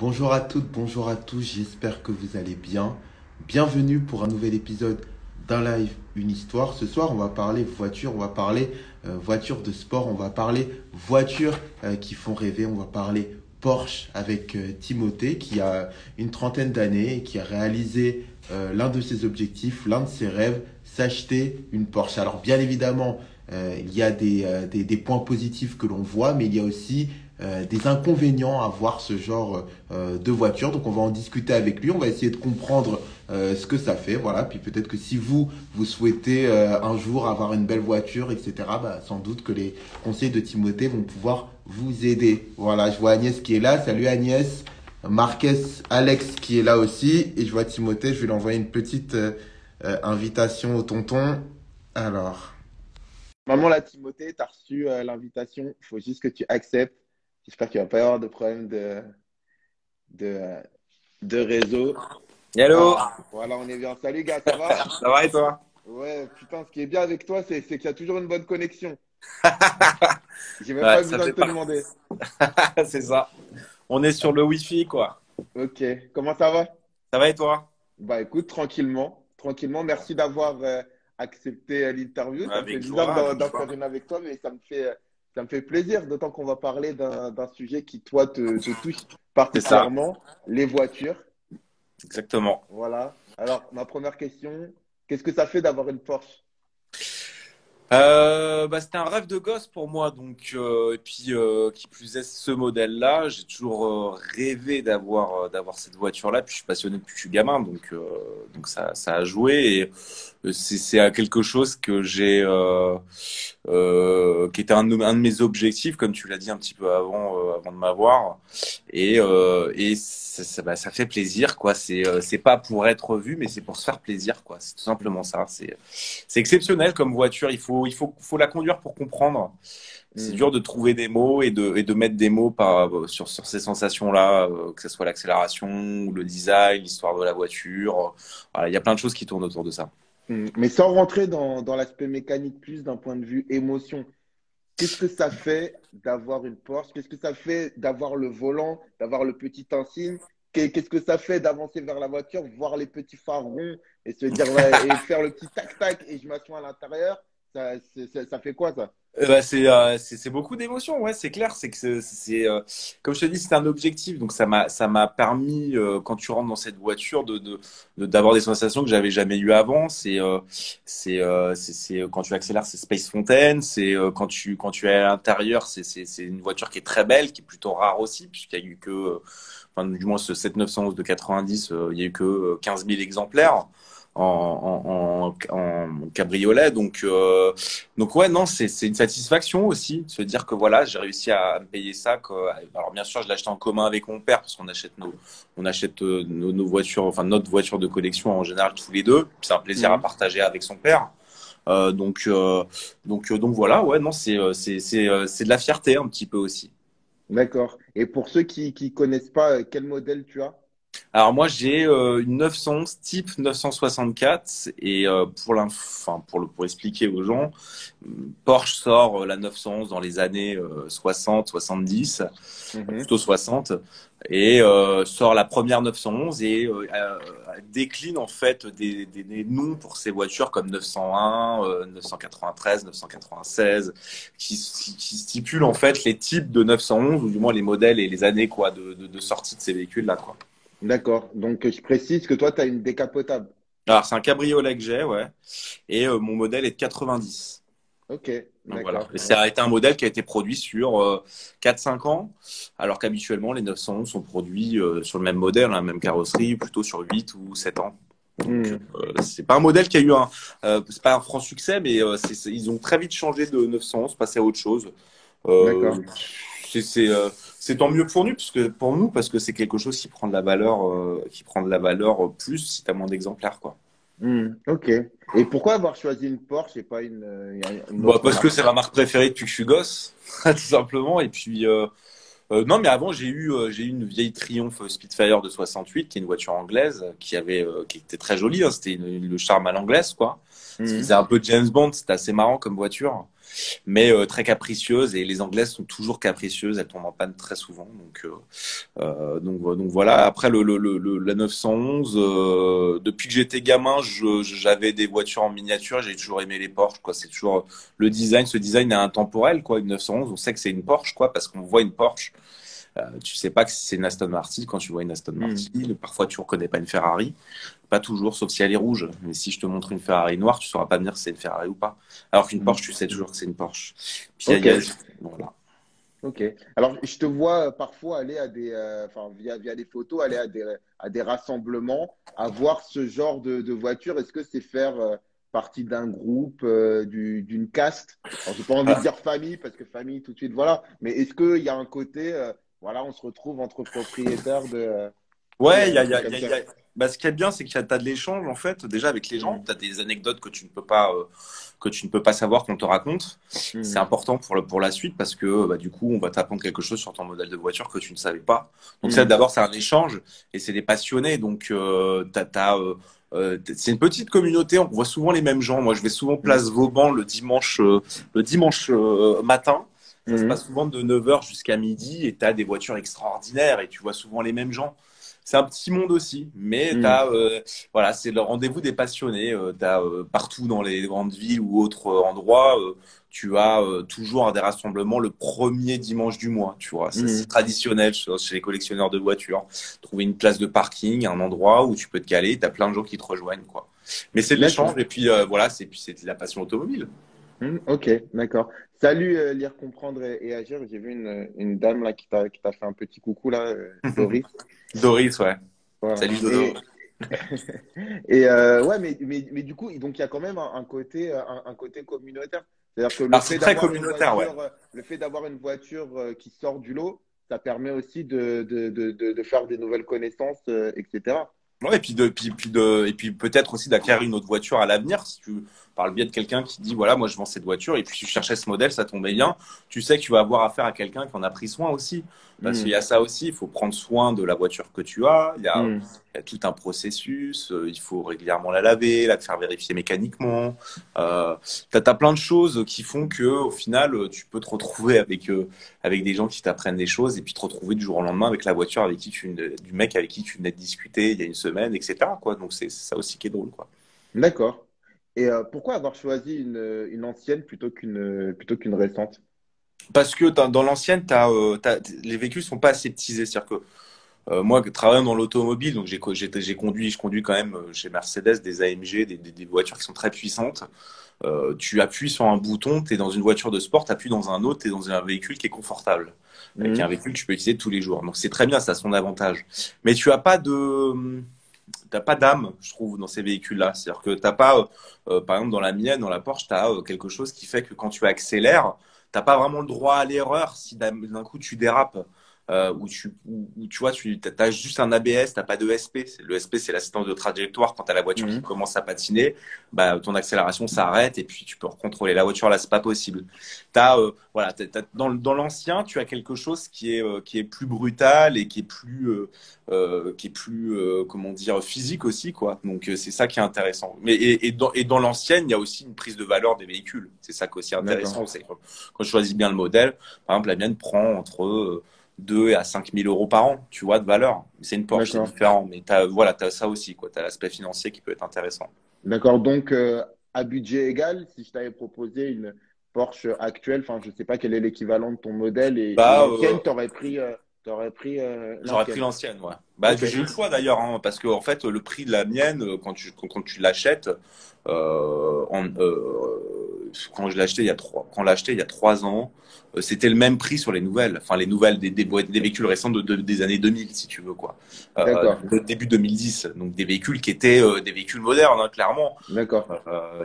Bonjour à toutes, bonjour à tous, j'espère que vous allez bien. Bienvenue pour un nouvel épisode d'un live, une histoire. Ce soir, on va parler voiture, on va parler voiture de sport, on va parler voitures qui font rêver, on va parler Porsche avec Timothée qui a une trentaine d'années et qui a réalisé l'un de ses objectifs, l'un de ses rêves, s'acheter une Porsche. Alors bien évidemment, il y a des points positifs que l'on voit, mais il y a aussi des inconvénients à voir ce genre de voiture. Donc on va en discuter avec lui, on va essayer de comprendre ce que ça fait. Voilà, puis peut-être que si vous souhaitez un jour avoir une belle voiture, etc., bah, sans doute que les conseils de Timothée vont pouvoir vous aider. Voilà, je vois Agnès qui est là. Salut Agnès. Marquez, Alex qui est là aussi. Et je vois Timothée, je vais lui envoyer une petite invitation au tonton. Alors. Maman, là, Timothée, tu as reçu l'invitation. Il faut juste que tu acceptes. J'espère qu'il ne va pas y avoir de problème de, de réseau. Hello, Ah, voilà, on est bien. Salut, gars, ça va? ça va et toi? Ouais, putain, ce qui est bien avec toi, c'est qu'il y a toujours une bonne connexion. J'ai même Ouais, pas ça besoin de fait te pas. demander. C'est ça. On est sur le Wi-Fi, quoi. Ok, comment ça va? Ça va et toi? Bah écoute, tranquillement, tranquillement. Merci d'avoir accepté l'interview. Ça me fait Avec bizarre joie, avec d'en joie. faire une avec toi, mais ça me fait plaisir, d'autant qu'on va parler d'un sujet qui, toi, te touche C'est ça, particulièrement, les voitures. exactement. Voilà. Alors, ma première question, qu'est-ce que ça fait d'avoir une Porsche? C'était un rêve de gosse pour moi, donc et puis qui plus est ce modèle-là, j'ai toujours rêvé d'avoir cette voiture-là. Puis je suis passionné depuis que je suis gamin, donc ça a joué et c'est quelque chose que j'ai qui était un de mes objectifs, comme tu l'as dit un petit peu avant de m'avoir. Et ça fait plaisir, quoi. C'est pas pour être vu, mais c'est pour se faire plaisir, quoi. C'est tout simplement ça. C'est exceptionnel comme voiture. Il faut la conduire pour comprendre. C'est Hmm. dur de trouver des mots et de mettre des mots sur ces sensations-là, que ce soit l'accélération, le design, l'histoire de la voiture. Voilà, il y a plein de choses qui tournent autour de ça. Mais sans rentrer dans l'aspect mécanique plus d'un point de vue émotion, qu'est-ce que ça fait d'avoir une Porsche? Qu'est-ce que ça fait d'avoir le volant, d'avoir le petit insigne? Qu'est-ce que ça fait d'avancer vers la voiture, voir les petits phares ronds et se dire, ouais, et faire le petit tac-tac et je m'assois à l'intérieur? Ça fait quoi ça? C'est beaucoup d'émotions, ouais, c'est clair. C'est que comme je te dis, c'est un objectif, donc ça m'a permis quand tu rentres dans cette voiture d'avoir des sensations que j'avais jamais eues avant. C'est quand tu accélères, c'est Space Fontaine. C'est quand tu es à l'intérieur, c'est une voiture qui est très belle, qui est plutôt rare aussi, puisqu'il y a eu que enfin, du moins ce 7911 de 90, il y a eu que 15 000 exemplaires en cabriolet. Donc ouais, non, c'est une satisfaction aussi de se dire que voilà, j'ai réussi à me payer ça. Alors bien sûr, je l'ai acheté en commun avec mon père parce qu'on achète nos voitures, enfin notre voiture de collection en général tous les deux. C'est un plaisir à Hmm. partager avec son père. Donc voilà, ouais, non, c'est de la fierté un petit peu aussi. D'accord. Et pour ceux qui connaissent pas, quel modèle tu as? Alors moi j'ai une 911 type 964 et pour expliquer aux gens, Porsche sort la 911 dans les années 60, 70, Mhm. plutôt 60 et sort la première 911 et décline en fait des noms pour ces voitures comme 901, 993, 996 qui stipulent en fait les types de 911 ou du moins les modèles et les années quoi de sortie de ces véhicules là quoi. D'accord. Donc, je précise que toi, tu as une décapotable. Alors, c'est un cabriolet que j'ai, ouais. Et mon modèle est de 90. Ok, Donc voilà. d'accord. Et ça a été un modèle qui a été produit sur 4-5 ans, alors qu'habituellement, les 911 sont produits sur le même modèle, la même carrosserie, plutôt sur 8 ou 7 ans. Donc, Hmm. c'est pas un modèle qui a eu c'est pas un franc succès, mais ils ont très vite changé de 911, passé à autre chose. Euh, D'accord. c'est c'est, euh, c'est tant mieux pour nous, parce que c'est quelque chose qui prend de la valeur plus si t'as moins d'exemplaires, quoi. Ok. Et pourquoi avoir choisi une Porsche et pas une Bah, autre parce que marque? c'est ma marque préférée depuis que je suis gosse, tout simplement. Et puis, non, mais avant, j'ai eu une vieille Triumph Spitfire de 68, qui est une voiture anglaise, qui était très jolie, hein. C'était le charme à l'anglaise, quoi. Ça faisait Hmm. un peu James Bond, c'était assez marrant comme voiture. mais très capricieuse. Et les Anglaises sont toujours capricieuses, elles tombent en panne très souvent. Donc voilà. Après la 911, depuis que j'étais gamin, j'avais des voitures en miniature. J'ai toujours aimé les Porsche, quoi. C'est toujours le design. Ce design est intemporel, quoi. Une 911, on sait que c'est une Porsche, quoi, parce qu'on voit une Porsche. Tu sais pas que c'est une Aston Martin quand tu vois une Aston Martin. Parfois, tu reconnais pas une Ferrari. Pas toujours, sauf si elle est rouge. Mais si je te montre une Ferrari noire, tu sauras pas me dire si c'est une Ferrari ou pas. Alors qu'une Porsche, tu sais toujours que c'est une Porsche. Puis Ok. voilà. Ok. Alors, je te vois parfois aller à des, enfin, via des photos, aller à des rassemblements, à voir ce genre de voiture. Est-ce que c'est faire partie d'un groupe, d'une caste? Alors, j'ai pas envie de dire famille, parce que famille, tout de suite, voilà. Mais est-ce qu'il y a un côté, voilà, on se retrouve entre propriétaires de, oui, Ouais, un truc comme ça. Bah, ce qui est bien, c'est que tu as de l'échange, en fait, déjà avec les gens. Mhm. Tu as des anecdotes que tu ne peux pas savoir qu'on te raconte. C'est Mhm. important pour la suite parce que, bah, du coup, on va t'apprendre quelque chose sur ton modèle de voiture que tu ne savais pas. Donc, ça, Mhm. d'abord, c'est un échange et c'est des passionnés. Donc, c'est une petite communauté. On voit souvent les mêmes gens. Moi, je vais souvent place Vauban le dimanche matin. Ça se passe Mhm. souvent de 9h jusqu'à midi et tu as des voitures extraordinaires et tu vois souvent les mêmes gens. C'est un petit monde aussi, mais Mhm. voilà, c'est le rendez-vous des passionnés. Partout dans les grandes villes ou autres endroits, tu as toujours des rassemblements le premier dimanche du mois. Tu vois, ça, c'est Mhm. traditionnel chez les collectionneurs de voitures. Trouver une place de parking, un endroit où tu peux te caler, tu as plein de gens qui te rejoignent, quoi. Mais c'est de l'échange D'accord. et puis voilà, c'est de la passion automobile. Ok, d'accord. Salut, lire, comprendre et agir. J'ai vu une dame là qui t'a fait un petit coucou là, Doris. Doris, ouais. Voilà. Salut Dodo. Et ouais, mais du coup, donc il y a quand même un côté, un côté communautaire. C'est-à-dire que le Alors c'est fait très d'avoir communautaire, ouais. le fait d'avoir une voiture qui sort du lot, ça permet aussi de faire des nouvelles connaissances, etc. Ouais, et puis peut-être aussi d'acquérir une autre voiture à l'avenir. Si tu par le biais de quelqu'un qui dit, voilà, moi je vends cette voiture, et puis tu cherchais ce modèle, ça tombait bien. Tu sais que tu vas avoir affaire à quelqu'un qui en a pris soin aussi. Parce qu'il y Hmm, a ça aussi, il faut prendre soin de la voiture que tu as. hmm, Il y a tout un processus. Il faut régulièrement la laver, la faire vérifier mécaniquement. T'as plein de choses qui font que, au final, tu peux te retrouver avec des gens qui t'apprennent des choses et puis te retrouver du jour au lendemain avec la voiture du mec avec qui tu venais de discuter il y a une semaine, etc., quoi. Donc c'est ça aussi qui est drôle, quoi. d'accord. Et pourquoi avoir choisi une ancienne plutôt qu'une récente? Parce que dans l'ancienne, les véhicules sont pas aseptisés. C'est-à-dire que moi, travaillant dans l'automobile, donc je conduis quand même chez Mercedes des AMG, des voitures qui sont très puissantes. Tu appuies sur un bouton, tu es dans une voiture de sport, tu appuies dans un autre, tu es dans un véhicule qui est confortable, qui est un Hmm, véhicule que tu peux utiliser tous les jours. Donc c'est très bien, ça a son avantage. Mais t'as pas d'âme, je trouve, dans ces véhicules-là. C'est-à-dire que t'as pas, par exemple, dans la mienne, dans la Porsche, tu as quelque chose qui fait que quand tu accélères, t'as pas vraiment le droit à l'erreur si d'un coup tu dérapes. Ou tu vois, tu as juste un ABS, t'as pas de SP. Le SP, c'est l'assistance de trajectoire. Quand tu as la voiture qui hmm, commence à patiner, bah, ton accélération s'arrête et puis tu peux recontrôler la voiture. Là, c'est pas possible. Voilà, dans l'ancien, tu as quelque chose qui est plus brutal et qui est plus comment dire physique aussi quoi. Donc c'est ça qui est intéressant. Mais et dans l'ancienne, il y a aussi une prise de valeur des véhicules. C'est ça qui est aussi d'accord, intéressant. C'est quand je choisis bien le modèle, par exemple la mienne prend entre 2 à 5 000 euros par an, tu vois, de valeur. C'est une Porsche, c'est d'accord. différent. Mais t'as ça aussi quoi. T'as l'aspect financier qui peut être intéressant. D'accord. Donc, à budget égal, si je t'avais proposé une Porsche actuelle, enfin, je sais pas quel est l'équivalent de ton modèle et Bah l'ancienne, t'aurais pris J'aurais pris l'ancienne. l'ancienne, ouais. Bah, Ok. j'ai eu le choix d'ailleurs, hein, parce que en fait, le prix de la mienne, quand tu l'achètes, quand je l'ai acheté quand on l'a acheté il y a 3 ans, c'était le même prix sur les nouvelles. Enfin, les nouvelles des véhicules récents des années 2000, si tu veux, quoi. D'accord. Début 2010. Donc, des véhicules qui étaient des véhicules modernes, hein, clairement. D'accord.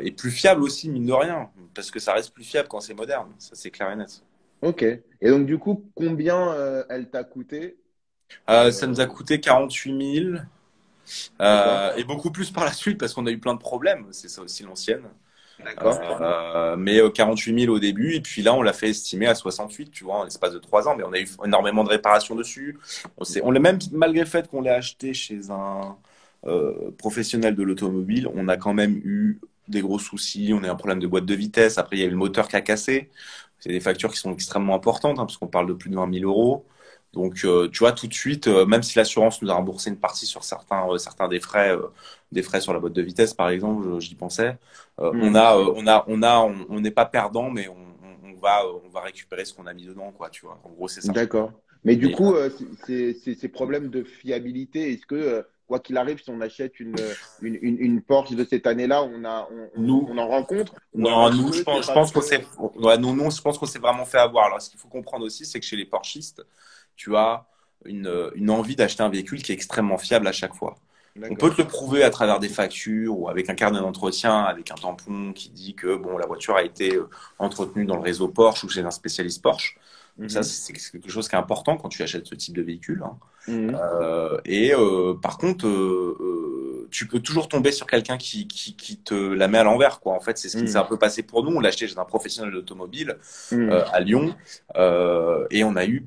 Et plus fiables aussi, mine de rien. Parce que ça reste plus fiable quand c'est moderne. Ça, c'est clair et net. Ok. Et donc, du coup, combien elle t'a coûté? Ça nous a Euh, coûté 48 000. d'accord. Et beaucoup plus par la suite parce qu'on a eu plein de problèmes. C'est ça aussi l'ancienne. D'accord. Mais 48 000 au début. Et puis là, on l'a fait estimer à 68, tu vois, en l'espace de 3 ans. Mais on a eu énormément de réparations dessus. On l'a même, malgré le fait qu'on l'ait acheté chez un professionnel de l'automobile, on a quand même eu des gros soucis. On a un problème de boîte de vitesse. Après, il y a eu le moteur qui a cassé. C'est des factures qui sont extrêmement importantes, hein, parce qu'on parle de plus de 20 000 euros. Donc, tu vois, tout de suite, même si l'assurance nous a remboursé une partie sur certains des frais sur la boîte de vitesse, par exemple, j'y pensais. On n'est pas perdant, mais on va récupérer ce qu'on a mis dedans, quoi, tu vois. En gros, c'est ça. D'accord. Mais du Et, coup, ces problèmes de fiabilité, est-ce que, quoi qu'il arrive, si on achète une Porsche de cette année-là, nous, on en rencontre? Ou non, alors, nous, eux, c'est je parce pense qu'on que… s'est, ouais, non, je pense qu'on s'est vraiment fait avoir. Alors, ce qu'il faut comprendre aussi, c'est que chez les Porschistes, tu as une envie d'acheter un véhicule qui est extrêmement fiable à chaque fois. On peut D'accord. te le prouver à travers des factures ou avec un carnet d'entretien, avec un tampon qui dit que bon, la voiture a été entretenue dans le réseau Porsche ou chez un spécialiste Porsche. Donc ça, Mhm. c'est quelque chose qui est important quand tu achètes ce type de véhicule, hein. Mhm. Par contre, tu peux toujours tomber sur quelqu'un qui te la met à l'envers, quoi. En fait, c'est ce qui s'est un Mhm. peu passé pour nous. On l'a acheté chez un professionnel d'automobile Mhm. à Lyon et on a eu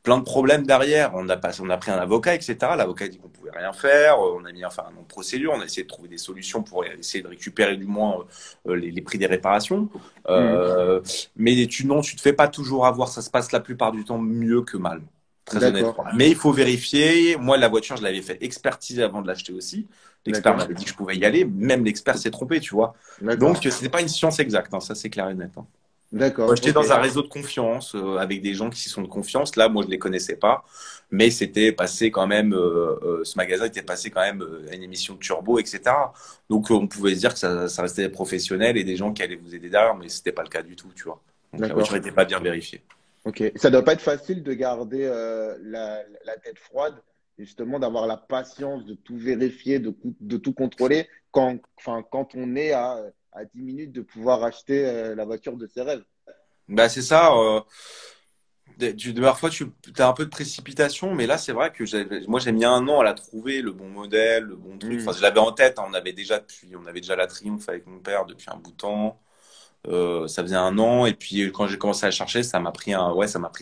plein de problèmes derrière. On a pris un avocat, etc. L'avocat a dit qu'on pouvait rien faire. On a mis enfin un nom de procédure. On a essayé de trouver des solutions pour essayer de récupérer du moins les prix des réparations. Mhm. Mais tu te fais pas toujours avoir. Ça se passe la plupart du temps mieux que mal. Très D'accord. honnêtement. Mais il faut vérifier. Moi, la voiture, je l'avais fait expertiser avant de l'acheter aussi. L'expert D'accord. m'avait dit que je pouvais y aller. Même l'expert s'est trompé, tu vois. Donc, D'accord. ce n'est pas une science exacte, hein, ça c'est clair et net, hein. Moi, D'accord. j'étais Ok. dans un réseau de confiance avec des gens qui sont de confiance. Là, moi, je les connaissais pas, mais c'était passé quand même. Ce magasin était passé quand même à une émission de Turbo, etc. Donc, on pouvait se dire que ça restait des professionnels et des gens qui allaient vous aider derrière, mais c'était pas le cas du tout, tu vois. Donc, la voiture D'accord. n'était pas bien vérifiée. Ok. Ça doit pas être facile de garder la tête froide et justement d'avoir la patience de tout vérifier, de tout contrôler enfin, quand on est à 10 minutes de pouvoir acheter la voiture de ses rêves. Bah, c'est ça. Parfois, tu as un peu de précipitation, mais là, c'est vrai que moi, j'ai mis un an à la trouver, le bon modèle, le bon truc. Enfin, Hmm. je l'avais en tête, hein. On avait déjà la Triumph avec mon père depuis un bout de temps. Ça faisait un an, et puis quand j'ai commencé à chercher, ça m'a pris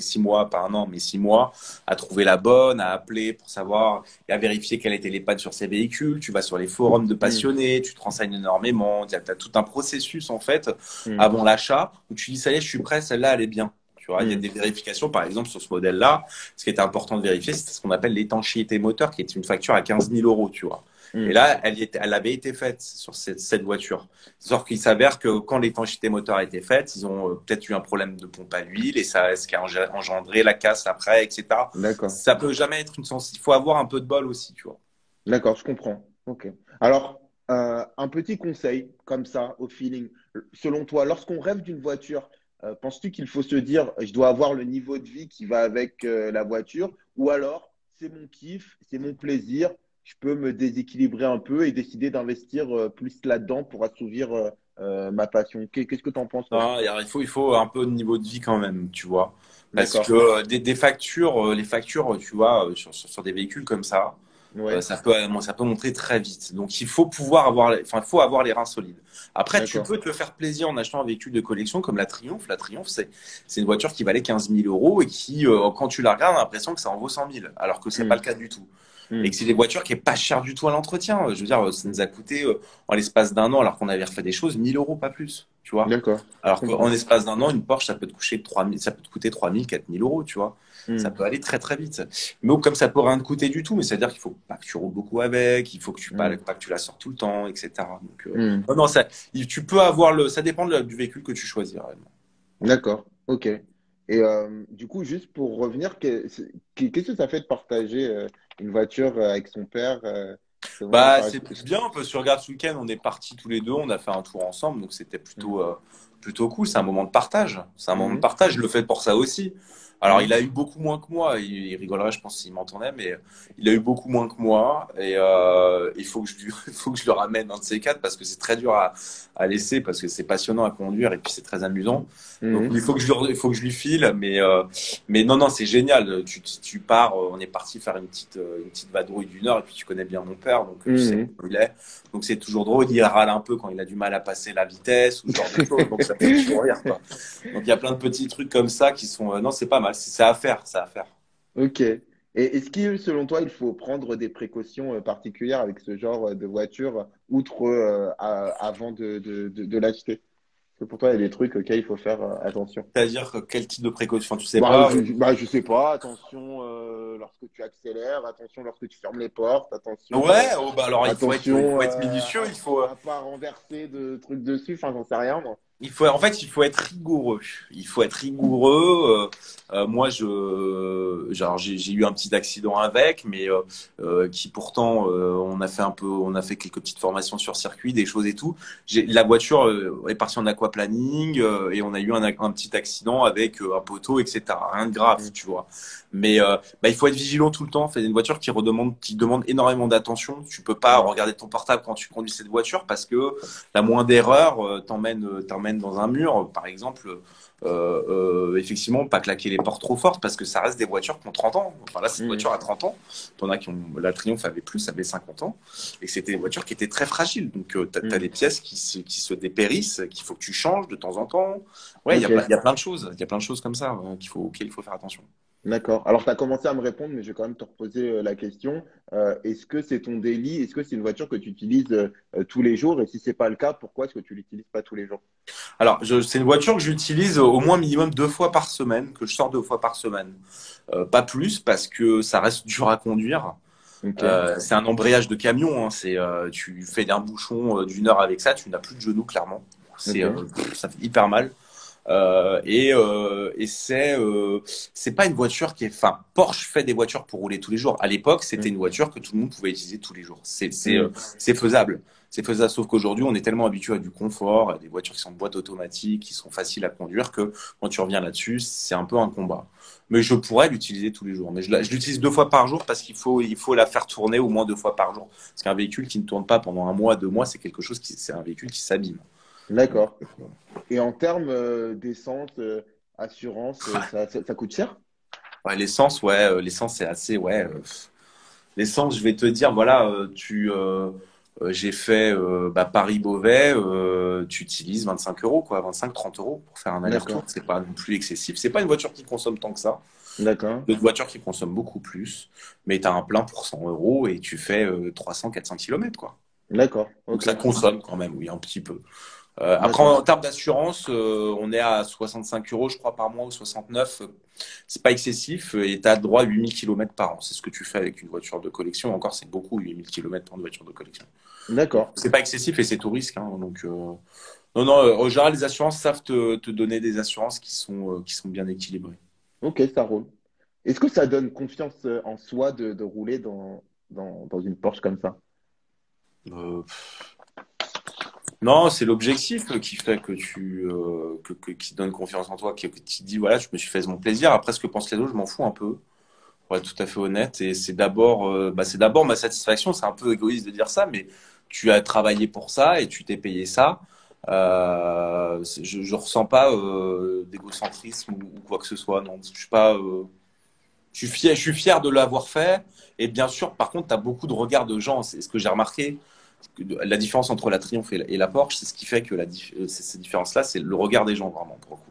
6 mois, pas un an, mais 6 mois, à trouver la bonne, à appeler pour savoir et à vérifier quelles étaient les pannes sur ces véhicules. Tu vas sur les forums de Hmm. passionnés, tu te renseignes énormément. Tu as tout un processus en fait Hmm. avant l'achat où tu dis ça y est, je suis prêt, celle-là elle est bien. Tu vois, il y a Hmm. des vérifications, par exemple, sur ce modèle-là. Ce qui était important de vérifier, c'est ce qu'on appelle l'étanchéité moteur, qui est une facture à 15 000 euros, tu vois. Et Hmm. là, elle avait été faite sur cette voiture. Sauf qu'il s'avère que quand l'étanchéité moteur a été faite, ils ont peut-être eu un problème de pompe à l'huile et ça, ce qui a engendré la casse après, etc. D'accord. Ça peut jamais être une sens. Il faut avoir un peu de bol aussi, tu vois. D'accord, je comprends. Ok. Alors, un petit conseil comme ça, au feeling. Selon toi, lorsqu'on rêve d'une voiture, penses-tu qu'il faut se dire, je dois avoir le niveau de vie qui va avec la voiture, ou alors c'est mon kiff, c'est mon plaisir, je peux me déséquilibrer un peu et décider d'investir plus là-dedans pour assouvir ma passion. Qu'est-ce que tu en penses, toi? Non, il faut un peu de niveau de vie quand même, tu vois. Parce que D'accord. des factures, les factures, tu vois, sur des véhicules comme ça, Ouais. ça peut monter très vite. Donc, il faut pouvoir il faut avoir les reins solides. Après, tu D'accord. peux te faire plaisir en achetant un véhicule de collection comme la Triumph. La Triumph, c'est une voiture qui valait 15 000 euros et qui, quand tu la regardes, on a l'impression que ça en vaut 100 000, alors que c'est pas Hmm. le cas du tout. Et Hmm. que c'est des voitures qui est pas chères du tout à l'entretien. Je veux dire, ça nous a coûté, en l'espace d'un an, alors qu'on avait refait des choses, 1 000 euros, pas plus, tu vois. D'accord. Je Alors qu'en comprends. l'espace d'un an, une Porsche, ça peut te coûter 3 000, 4 000 euros, tu vois. Ça Hmm. peut aller très très vite. Mais comme ça peut rien te coûter du tout, mais c'est-à-dire qu'il faut pas que tu roules beaucoup avec, il faut que Hmm. pas que tu la sors tout le temps, etc. Donc, Hmm. non, tu peux avoir ça dépend du véhicule que tu choisis, réellement. D'accord, ok. Et du coup, juste pour revenir, qu'est-ce que ça fait de partager une voiture avec son père? C'est vraiment, Bah, enfin, c'est bien, parce que regarde, ce week-end, on est partis tous les deux, on a fait un tour ensemble, donc c'était Mhm. plutôt cool. C'est un moment de partage. C'est un moment de Mhm. partage, je le fais pour ça aussi. Alors, il Mhm. a eu beaucoup moins que moi, il rigolerait, je pense, s'il m'entendait, mais il a eu beaucoup moins que moi, et il faut que il faut que je le ramène un de ces quatre, parce que c'est très dur à laisser, parce que c'est passionnant à conduire, et puis c'est très amusant. Donc, Mhm. il faut que je lui file, mais non, non, c'est génial. Tu pars, on est parti faire une petite vadrouille d'1 heure, et puis tu connais bien mon père, donc tu sais Mhm. où il est. Donc c'est toujours drôle, il râle un peu quand il a du mal à passer la vitesse, ou ce genre de choses, donc ça me fait toujours rire, quoi. Donc il y a plein de petits trucs comme ça qui sont, non, c'est pas mal, c'est à faire, c'est à faire. Ok. Et Et est-ce que, selon toi, il faut prendre des précautions particulières avec ce genre de voiture, outre avant de l'acheter? Est-ce que pour toi, il y a des trucs auxquels il faut faire attention? C'est-à-dire quel type de précaution, tu sais Bah, pas. je sais pas, attention lorsque tu accélères, attention lorsque tu fermes les portes, Ouais, oh, bah alors il attention faut être minutieux, à pas renverser de trucs dessus, enfin, j'en sais rien, moi. en fait, il faut être rigoureux. Il faut être rigoureux. Moi, genre, j'ai eu un petit accident avec, mais qui pourtant, on a fait quelques petites formations sur circuit, des choses et tout. La voiture est partie en aquaplaning et on a eu un petit accident avec un poteau, etc. Rien de grave, Mm. tu vois. Mais bah, il faut être vigilant tout le temps. C'est une voiture qui demande énormément d'attention. Tu peux pas Ouais. regarder ton portable quand tu conduis cette voiture parce que la moindre erreur t'emmène dans un mur, par exemple. Effectivement, pas claquer les portes trop fortes parce que ça reste des voitures qui ont 30 ans. Enfin là, cette Mm. voiture a 30 ans. T'en as qui ont, la Triumph avait plus, ça avait 50 ans. Et c'était des voitures qui étaient très fragiles. Donc, t'as Mm. des pièces qui se dépérissent, qu'il faut que tu changes de temps en temps. Ouais, Ok. il y a plein de choses. Il y a plein de choses comme ça auxquelles il faut faire attention. D'accord. Alors, tu as commencé à me répondre, mais je vais quand même te reposer la question. Est-ce que c'est ton daily? Est-ce que c'est une voiture que tu utilises tous les jours? Et si c'est pas le cas, pourquoi est-ce que tu l'utilises pas tous les jours? Alors, c'est une voiture que j'utilise au moins minimum 2 fois par semaine, que je sors 2 fois par semaine. Pas plus parce que ça reste dur à conduire. Ok. C'est un embrayage de camion. Hein. Tu fais un bouchon d'1 heure avec ça, tu n'as plus de genoux clairement. Ok. Ça fait hyper mal. Et c'est pas une voiture qui est. Enfin, Porsche fait des voitures pour rouler tous les jours. À l'époque, c'était Mm. une voiture que tout le monde pouvait utiliser tous les jours. Mm. C'est faisable. C'est faisable. Sauf qu'aujourd'hui, on est tellement habitué à du confort, à des voitures qui sont en boîte automatique, qui sont faciles à conduire, que quand tu reviens là-dessus, c'est un peu un combat. Mais je pourrais l'utiliser tous les jours. Mais je l'utilise 2 fois par jour parce il faut la faire tourner au moins 2 fois par jour. Parce qu'un véhicule qui ne tourne pas pendant un mois, 2 mois, c'est un véhicule qui s'abîme. Donc, D'accord. Et en termes d'essence, assurance, ça coûte cher? ouais, l'essence, l'essence c'est assez, l'essence, je vais te dire, voilà, j'ai fait bah, Paris-Beauvais, tu utilises 25 euros, quoi, 25-30 € pour faire un aller-retour. D'accord. C'est pas non plus excessif. C'est pas une voiture qui consomme tant que ça. D'accord. D'autres voitures qui consomment beaucoup plus, mais tu as un plein pour 100 euros et tu fais 300-400 kilomètres, quoi. D'accord. Donc Ok. ça consomme quand même, oui, un petit peu. Après, D'accord. en termes d'assurance, on est à 65 euros, je crois, par mois ou 69. C'est pas excessif et tu as droit à 8000 kilomètres par an. C'est ce que tu fais avec une voiture de collection. Encore, c'est beaucoup, 8000 kilomètres pour une voiture de collection. Donc, D'accord. c'est pas excessif et c'est tout risque. Hein. Donc, non, non, en général, les assurances savent te donner des assurances qui sont bien équilibrées. Ok, ça roule. Est-ce que ça donne confiance en soi de rouler dans une Porsche comme ça? Euh, non, c'est l'objectif qui fait qui donne confiance en toi, que tu te dis, voilà, je me suis fait mon plaisir. Après, ce que pensent les autres, je m'en fous un peu. Pour être tout à fait honnête. Et c'est d'abord ma satisfaction. C'est un peu égoïste de dire ça, mais tu as travaillé pour ça et tu t'es payé ça. Je ressens pas d'égocentrisme ou quoi que ce soit. Non, je suis pas. Je suis fier de l'avoir fait. Et bien sûr, par contre, tu as beaucoup de regards de gens. C'est ce que j'ai remarqué. La différence entre la Triumph et la Porsche, c'est ce qui fait que ces différences-là, c'est le regard des gens vraiment pour le coup.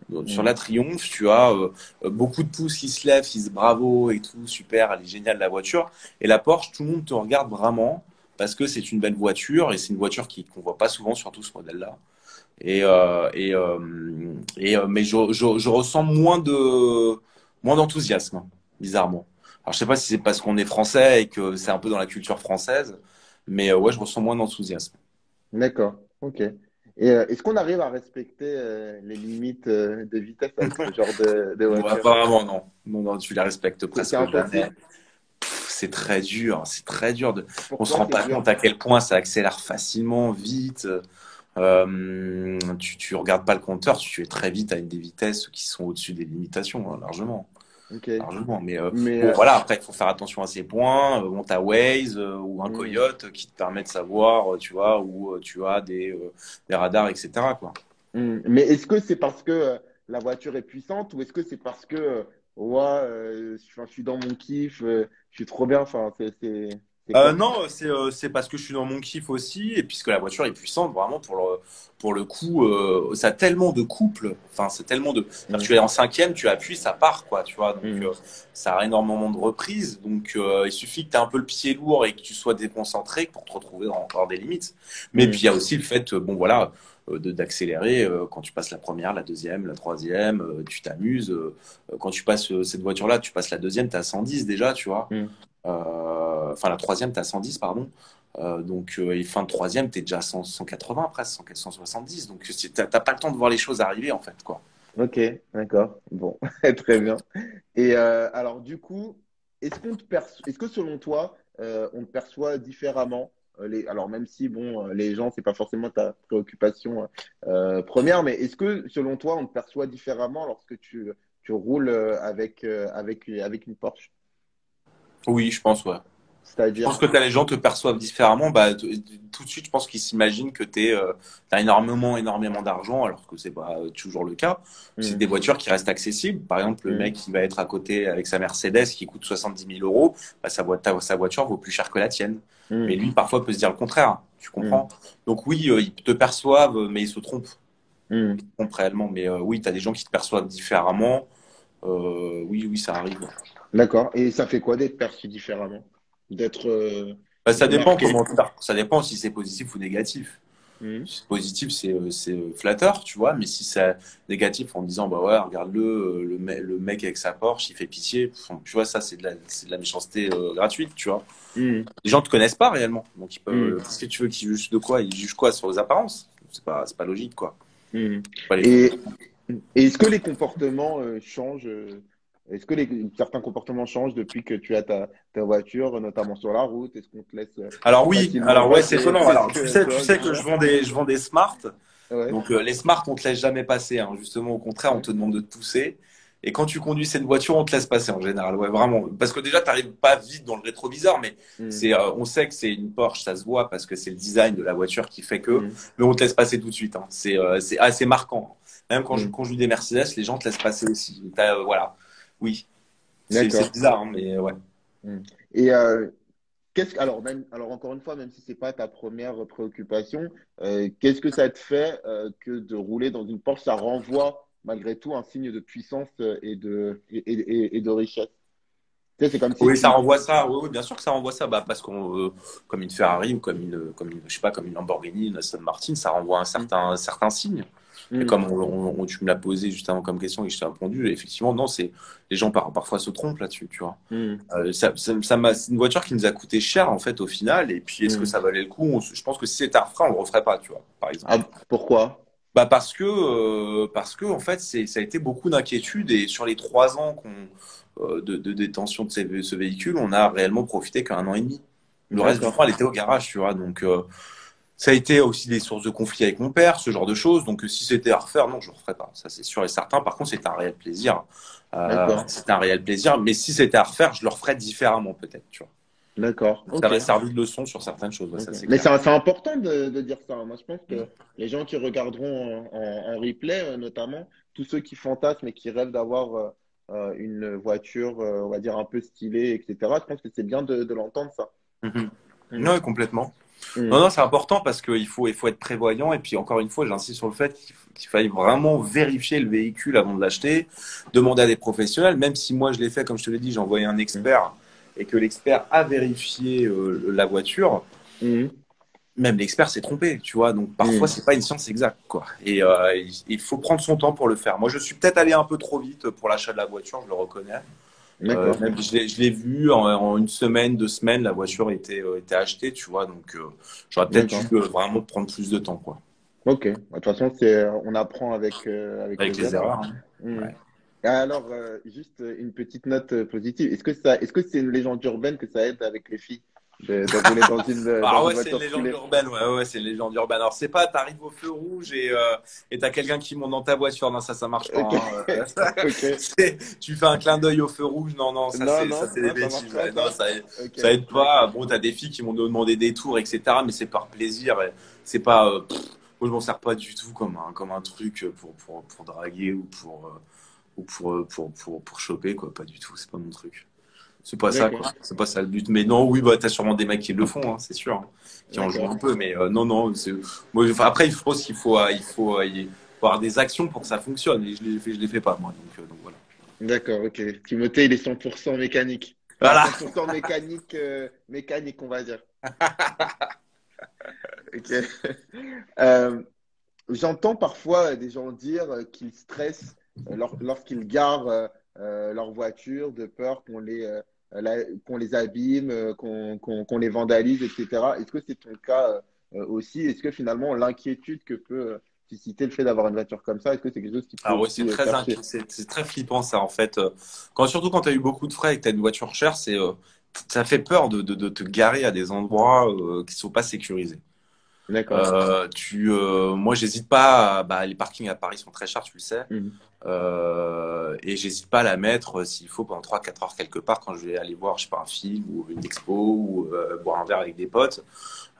Donc, sur Hmm. la Triomphe, tu as beaucoup de pouces qui se lèvent, qui se bravo et tout, super, elle est géniale la voiture. Et la Porsche, tout le monde te regarde vraiment parce que c'est une belle voiture et c'est une voiture qu'on voit pas souvent, surtout ce modèle-là. Mais je ressens moins d'enthousiasme, hein, bizarrement. Alors je sais pas si c'est parce qu'on est français et que c'est un peu dans la culture française, mais ouais, je ressens moins d'enthousiasme. D'accord. Ok. Et est-ce qu'on arrive à respecter les limites de vitesse avec ce genre de Ouais, voiture? pas vraiment, non. Non, non, tu les respectes C'est presque jamais. impossible? C'est très dur, c'est très dur. On se Pourquoi rend c'est pas dur? compte à quel point ça accélère facilement, vite. Tu regardes pas le compteur, tu es très vite à des vitesses qui sont au-dessus des limitations, hein, largement. Ok. Largement. Mais Mais bon, voilà, après, il faut faire attention à ces points. Bon, t'as Waze ou un hmm. Coyote qui te permet de savoir, tu vois, où tu as des radars, etc., quoi. Mais est-ce que c'est parce que la voiture est puissante ou est-ce que c'est parce que ouais, je suis dans mon kiff, je suis trop bien. Enfin, c'est. C'est quoi? Non, c'est parce que je suis dans mon kiff aussi, et puisque la voiture est puissante, vraiment, pour le coup, ça a tellement de couples, enfin, c'est tellement de. Enfin, Hmm, tu es en cinquième, tu appuies, ça part, quoi, tu vois, donc hmm, ça a énormément de reprises, donc il suffit que tu aies un peu le pied lourd et que tu sois déconcentré pour te retrouver dans encore des limites. Mais puis hmm, il y a aussi le fait, bon, voilà, d'accélérer quand tu passes la première, la deuxième, la troisième, tu t'amuses. Quand tu passes cette voiture-là, tu passes la deuxième, tu as 110 déjà, tu vois. hmm. Enfin, la troisième, tu as 110, pardon. Donc, et fin de troisième, tu es déjà à 100, 180 presque, 170. Donc, t'as pas le temps de voir les choses arriver, en fait, quoi. Ok, d'accord. Bon, très bien. Et alors, du coup, est-ce que selon toi, on te perçoit différemment alors même si bon, les gens, c'est pas forcément ta préoccupation première, mais est-ce que selon toi, on te perçoit différemment lorsque tu roules avec une Porsche? Oui, je pense, ouais. Je pense C'est-à-dire, que les gens te perçoivent différemment. Bah, tout de suite, je pense qu'ils s'imaginent que t'as énormément d'argent, alors que c'est pas toujours le cas. C'est hmm, des voitures qui restent accessibles. Par exemple, le hmm, mec qui va être à côté avec sa Mercedes qui coûte 70 000 euros, bah, sa voiture vaut plus cher que la tienne. Mais hmm, lui, parfois, peut se dire le contraire. Tu hmm, comprends? Donc oui, ils te perçoivent, mais ils se trompent. Ils hmm. se trompent réellement. Mais oui, tu as des gens qui te perçoivent différemment. Oui, oui, ça arrive. D'accord. Et ça fait quoi d'être perçu différemment? D'être Bah, ça dépend remarqué? comment ça dépend si c'est positif ou négatif. Hmm, Si c'est positif, c'est flatteur, tu vois, mais si c'est négatif en disant, bah ouais, regarde-le, le mec avec sa Porsche, il fait pitié, tu vois, ça, c'est de la méchanceté gratuite, tu vois. hmm, Les gens te connaissent pas réellement, donc ils peuvent, hmm, qu'est-ce que tu veux qu'ils jugent de quoi? Ils jugent quoi sur les apparences? C'est pas logique, quoi. hmm. Faut pas les fondre. Et Et est-ce que les comportements changent est-ce que certains comportements changent depuis que tu as ta voiture, notamment sur la route? Est-ce qu'on te laisse Alors oui, facilement alors ouais, c'est passer? étonnant. Est-ce Alors que, tu tu vois, sais comme que ça? je vends des Smart. Ouais. Donc les Smart, on te laisse jamais passer, hein. Justement, au contraire, on Ouais. te demande de te pousser. Et quand tu conduis cette voiture, on te laisse passer en général. Ouais, vraiment. Parce que déjà, tu n'arrives pas vite dans le rétroviseur, mais Hmm, on sait que c'est une Porsche, ça se voit parce que c'est le design de la voiture qui fait que. hmm, Mais on te laisse passer tout de suite, hein. C'est assez marquant. Même quand je hmm. conduis des Mercedes, les gens te laissent passer aussi. Voilà. Oui. C'est D'accord. bizarre, hein, mais ouais. Hmm. Et alors encore une fois, même si c'est pas ta première préoccupation, qu'est-ce que ça te fait que de rouler dans une Porsche, ça renvoie malgré tout un signe de puissance et de richesse? Tu sais, c'est comme si Oui, ça tu. renvoie ça. Oui, oui, bien sûr que ça renvoie ça. Bah, parce qu'on, comme une Ferrari ou je sais pas, comme une Lamborghini, une Aston Martin, ça renvoie Hmm, un certain signe. Et hmm, comme tu me l'as posé juste avant comme question et que je t'ai répondu, effectivement, non, les gens parfois se trompent là-dessus, tu vois. hmm, C'est une voiture qui nous a coûté cher en fait au final. Et puis, est-ce que hmm. ça valait le coup? Je pense que si c'était à refaire, on le referait pas, tu vois, par exemple. Ah, pourquoi? Bah parce que en fait, ça a été beaucoup d'inquiétude et sur les 3 ans de détention de ce véhicule, on a réellement profité qu'un an et demi. Le reste du D'accord. temps, elle était au garage, tu vois. Donc, ça a été aussi des sources de conflits avec mon père, ce genre de choses. Donc, si c'était à refaire, non, je ne referais pas. Ça, c'est sûr et certain. Par contre, c'est un réel plaisir. D'accord. C'est un réel plaisir. Mais si c'était à refaire, je le referais différemment, peut-être, tu vois. D'accord. Donc, ça Ok. m'a servi de leçon sur certaines choses. Ouais, Ok. ça, c'est Mais clair. c'est important de dire ça, hein. Moi, je pense Mm. que les gens qui regarderont en replay, notamment, tous ceux qui fantasment et qui rêvent d'avoir une voiture, on va dire, un peu stylée, etc., je pense que c'est bien de l'entendre, ça. Mhm. Mm. Ouais, complètement. Non, Mm. non, c'est important parce il faut être prévoyant. Et puis, encore une fois, j'insiste sur le fait qu'il faille vraiment vérifier le véhicule avant de l'acheter, demander à des professionnels, même si moi je l'ai fait, comme je te l'ai dit, j'ai envoyé un Mm. expert et que l'expert a vérifié la voiture. Mm. Même l'expert s'est trompé, tu vois. Donc, parfois, Mm. c'est pas une science exacte, quoi. Et il faut prendre son temps pour le faire. Moi, je suis peut-être allé un peu trop vite pour l'achat de la voiture, je le reconnais. D'accord. Même je l'ai vu en une semaine, 2 semaines, la voiture était achetée, tu vois. Donc, j'aurais peut-être dû D'accord. vraiment prendre plus de temps, quoi. Ok. De toute façon, on apprend avec Avec les les erreurs. erreurs, hein. Mm. Ouais. Alors, juste une petite note positive. Est-ce que c'est une légende urbaine que ça aide avec les filles de rouler dans Ah une ouais, c'est une voiture légende stylée? urbaine. Ouais, ouais, c'est une légende urbaine. Alors, c'est pas, t'arrives au feu rouge et t'as quelqu'un qui monte dans ta voiture. Non, ça marche pas, Ok, hein. ok. Tu fais un clin d'œil au feu rouge. Non, non, Non, ça, non, c'est des non, ça marche bêtises. pas, Ouais. Non, ça. Ok, ça aide pas. d'accord. Bon, t'as des filles qui m'ont demandé des tours, etc. Mais c'est par plaisir. Et c'est pas, moi, je m'en sers pas du tout comme un truc pour draguer ou pour choper, quoi. Pas du tout. C'est pas mon truc. C'est pas ça, D'accord, quoi. C'est pas ça le but. Mais non, oui, bah, t'as sûrement des mecs qui le font, hein, c'est sûr, hein, qui en jouent d'accord, un peu. Mais non, non. Moi, enfin, après, je pense qu'il faut avoir des actions pour que ça fonctionne. Et je les fais pas, moi. Donc voilà. d'accord, ok. Timothée, il est 100% mécanique. Enfin, Voilà. 100% mécanique, mécanique, on va dire. Ok. Euh, J'entends parfois des gens dire qu'ils stressent lorsqu'ils garent leur voiture de peur qu'on les abîme, qu'on les vandalise, etc. Est-ce que c'est ton cas aussi? Est-ce que finalement l'inquiétude que peut susciter le fait d'avoir une voiture comme ça, est-ce que c'est quelque chose qui peut Alors oui, aussi faire chier? c'est très flippant ça en fait. Surtout quand tu as eu beaucoup de frais et que tu as une voiture chère, ça fait peur de te garer à des endroits qui sont pas sécurisés. D'accord. Moi, j'hésite pas. Bah, les parkings à Paris sont très chers, tu le sais. Mhm. Et j'hésite pas à la mettre s'il faut pendant 3 4 heures quelque part quand je vais aller voir, je sais pas, un film ou une expo ou boire un verre avec des potes.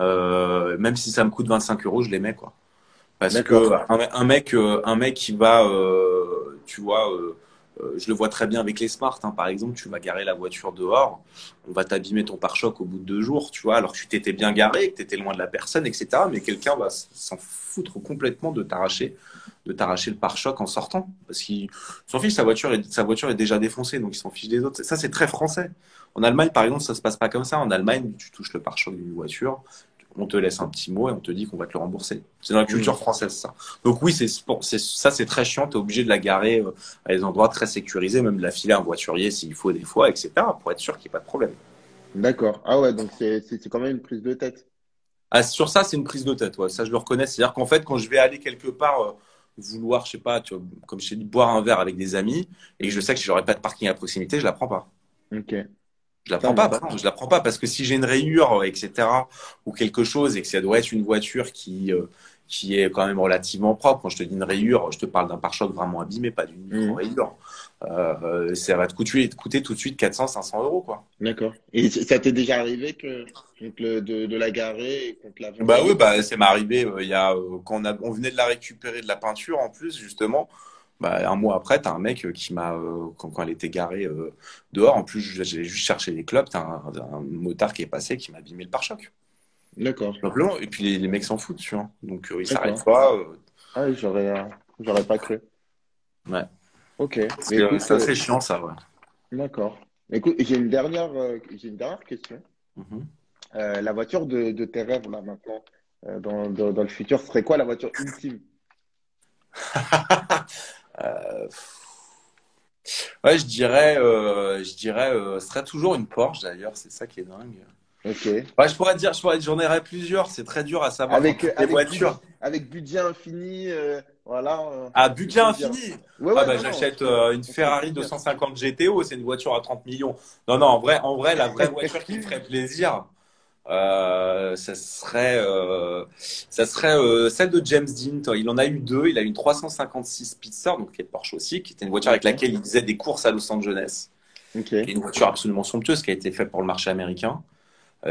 Même si ça me coûte 25 euros, je les mets quoi. Parce que D'accord. un mec qui va, tu vois, je le vois très bien avec les Smart, hein, par exemple, tu vas garer la voiture dehors, on va t'abîmer ton pare-choc au bout de 2 jours, tu vois, alors que tu t'étais bien garé, que tu étais loin de la personne, etc. Mais quelqu'un va s'en foutre complètement de t'arracher le pare-choc en sortant, parce qu'il s'en fiche, sa voiture est déjà défoncée, donc il s'en fiche des autres. Ça, c'est très français. En Allemagne, par exemple, ça se passe pas comme ça. En Allemagne, tu touches le pare-choc d'une voiture, on te laisse un petit mot et on te dit qu'on va te le rembourser. C'est dans la culture Mhm. française, ça. Donc oui, ça, c'est très chiant. T'es obligé de la garer à des endroits très sécurisés, même de la filer à un voiturier s'il faut des fois, etc. pour être sûr qu'il n'y ait pas de problème. D'accord. Ah ouais, donc c'est quand même une prise de tête. Ah, sur ça, c'est une prise de tête. Ouais. Ça, je le reconnais. C'est-à-dire qu'en fait, quand je vais aller quelque part, vouloir, je sais pas, tu vois, comme je t'ai dit, boire un verre avec des amis et que je Mhm. sais que j'aurai pas de parking à proximité, je la prends pas. Ok, Je la ça prends pas, marche. bah non, je la prends pas parce que si j'ai une rayure, etc., ou quelque chose et que ça doit être une voiture qui est quand même relativement propre, quand je te dis une rayure, je te parle d'un pare-choc vraiment abîmé, pas d'une Mhm. micro-rayure. Ça va te coûter tout de suite 400, 500 euros, quoi. D'accord. Et ça t'est déjà arrivé que de la garer et qu'on te la Bah oui, vandalise? bah ça m'est arrivé il y a quand on venait de la récupérer de la peinture en plus justement. Bah, un mois après, t'as un mec qui m'a quand elle était garée dehors. En plus, j'ai juste cherché des clopes. T'as un motard qui est passé qui m'a abîmé le pare-choc. D'accord, Simplement. Et puis les mecs s'en foutent, tu vois. Donc ils s'arrêtent d'accord. pas. Ah, oui, j'aurais pas cru. Ouais. Ok. Mais écoute, C'est assez chiant ça, ouais. d'accord. Écoute, j'ai une dernière question. Mhm. La voiture de tes rêves, là, maintenant, dans le futur, serait quoi la voiture ultime? Euh, ouais, je dirais, ce serait toujours une Porsche d'ailleurs. C'est ça qui est dingue. Ok. Ouais, j'en aurais plusieurs. C'est très dur à savoir quand tu fais des voitures. Avec budget infini, voilà, À tu budget peux dire. infini. Ouais, Ah ouais, bah non, non, j'achète une on se fait Ferrari plaisir. 250 GTO, c'est une voiture à 30 millions. Non, non, en vrai, la vraie voiture qui me ferait plaisir, ça serait celle de James Dean. Il en a eu deux. Il a eu une 356 Speedster, donc qui est Porsche aussi, qui était une voiture avec Ok, laquelle il faisait des courses à Los Angeles, qui est ok, une voiture absolument somptueuse, qui a été faite pour le marché américain,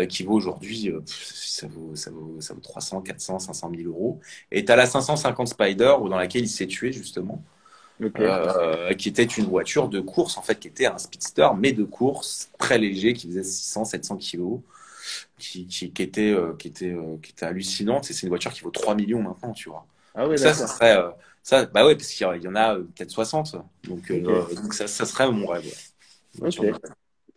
qui vaut aujourd'hui, ça vaut 300, 400, 500 000 euros. Et tu as la 550 Spider, dans laquelle il s'est tué justement, ok, qui était une voiture de course, en fait, qui était un speedster, mais de course, très léger, qui faisait 600, 700 kilos, qui était hallucinante. Et c'est une voiture qui vaut 3 millions maintenant, tu vois. ah Donc ouais, ça d'accord, serait, bah ouais, parce qu'il y en a peut-être 60. ok, Donc ça serait mon rêve, ouais. ok, Voiture de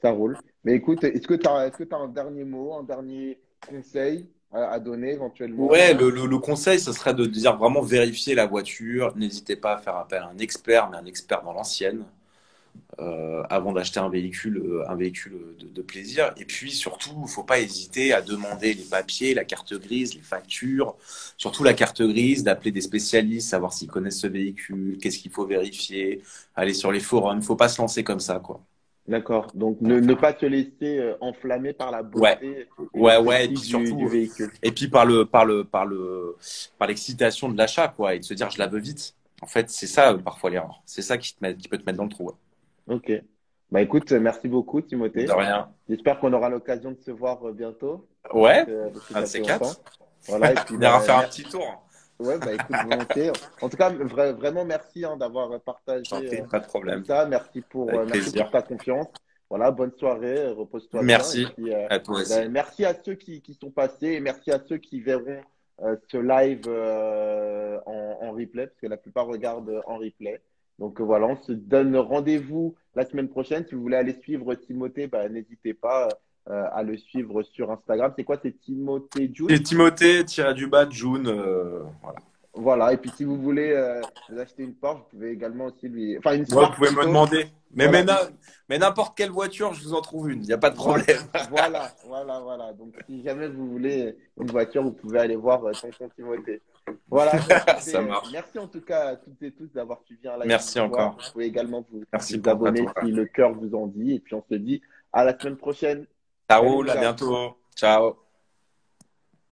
ça roule. Mais écoute, est-ce que tu un dernier mot, un dernier conseil à donner éventuellement Ouais, le conseil, ce serait de dire vraiment vérifier la voiture. N'hésitez pas à faire appel à un expert, mais un expert dans l'ancienne, avant d'acheter un véhicule de plaisir. Et puis surtout, il ne faut pas hésiter à demander les papiers, la carte grise, les factures, surtout la carte grise, d'appeler des spécialistes, savoir s'ils connaissent ce véhicule, qu'est-ce qu'il faut vérifier, aller sur les forums. Il ne faut pas se lancer comme ça, quoi. D'accord. Donc, Voilà. ne pas te laisser enflammer par la Ouais, beauté et ouais. Et puis l'esthétique du surtout, véhicule. et puis par l'excitation de l'achat, quoi, et de se dire je la veux vite. En fait, c'est ça parfois l'erreur. C'est ça qui peut te mettre dans le trou. Ouais. Ok. Bah écoute, merci beaucoup, De Timothée. rien. J'espère qu'on aura l'occasion de se voir bientôt, Ouais, parce que un de ça fait ces longtemps. quatre. Voilà, et puis On ira bah, faire un petit tour. ouais, bah écoute, volontiers. En tout cas, vraiment merci d'avoir Je t'en partagé prie, pas de tout problème. ça. Avec Merci pour plaisir. ta confiance. voilà, bonne soirée, repose-toi bien. Et Merci puis, à toi aussi. ben, merci à ceux qui sont passés et merci à ceux qui verront ce live en replay, parce que la plupart regardent en replay. Donc voilà, on se donne rendez-vous la semaine prochaine. Si vous voulez aller suivre Timothée, ben, n'hésitez pas à le suivre sur Instagram. C'est quoi? C'est Timothée Et June? Timothée, du bas, June, voilà. Voilà. Et puis si vous voulez vous acheter une Porsche, vous pouvez également aussi lui. Enfin, une Ouais, vous Smart pouvez me plutôt. demander. Voilà. Mais n'importe quelle voiture, je vous en trouve une. Il n'y a pas de Voilà, problème. voilà. Donc, si jamais vous voulez une voiture, vous pouvez aller voir Tonton Timothée. Voilà, bah, écoutez, Ça marche. merci en tout cas à toutes et tous d'avoir suivi un live d'une Merci histoire. encore. Vous pouvez également Merci vous à abonner toi. si le cœur vous en dit. Et puis, on se dit à la semaine prochaine. Ça Salut roule, mon à gars. bientôt. Ciao.